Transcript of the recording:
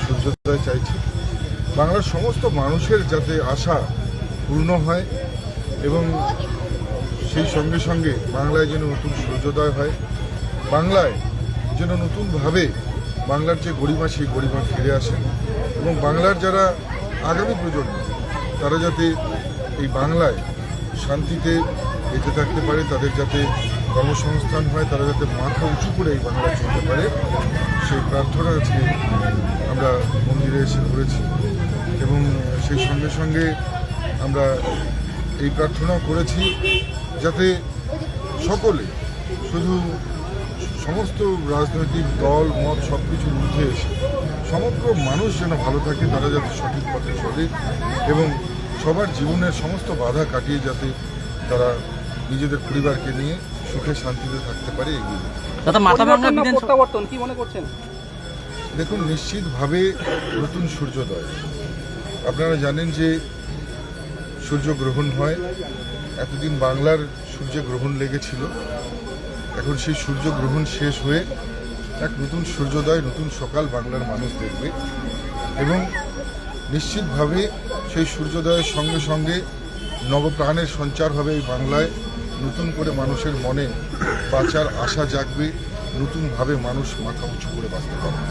সূর্যোদয় চাইছি। বাংলার সমস্ত মানুষের যাতে আশা পূর্ণ হয় এবং সেই সঙ্গে সঙ্গে বাংলায় যেন নতুন সূর্যোদয় হয়, বাংলায় যেন নতুনভাবে বাংলার যে গরিমা সেই গরিমা ফিরে আসে এবং বাংলার যারা আগামী প্রজন্ম তারা যাতে এই বাংলায় শান্তিতে বেঁচে থাকতে পারে, তাদের যাতে কর্মসংস্থান হয়, তারা যাতে মাথা উঁচু করে এই বাংলায় চলতে পারে, সেই প্রার্থনা আজকে আমরা মন্দিরে এসে করেছি এবং সেই সঙ্গে সঙ্গে আমরা এই প্রার্থনাও করেছি যাতে সকলে, শুধু সমস্ত রাজনৈতিক দল মত সব কিছুর ঊর্ধ্বে এসে সমগ্র মানুষ যেন ভালো থাকে, তারা যাতে সঠিক পথে চলে এবং সবার জীবনের সমস্ত বাধা কাটিয়ে যাতে তারা নিজেদের পরিবারকে নিয়ে সুখে শান্তিতে থাকতে পারে। প্রত্যাবর্তন কি মনে করছেন? দেখুন, নিশ্চিতভাবে নতুন সূর্যোদয়। আপনারা জানেন যে সূর্যগ্রহণ হয়, এতদিন বাংলার সূর্যগ্রহণ লেগেছিল, এখন সেই সূর্যগ্রহণ শেষ হয়ে এক নতুন সূর্যোদয়, নতুন সকাল বাংলার মানুষ দেখবে এবং নিশ্চিতভাবে সেই সূর্যোদয়ের সঙ্গে সঙ্গে নবপ্রাণের সঞ্চার হবে এই বাংলায়। নতুন করে মানুষের মনে বাঁচার আশা জাগবে, নতুনভাবে মানুষ মাথা উঁচু করে বাঁচতে পারবে।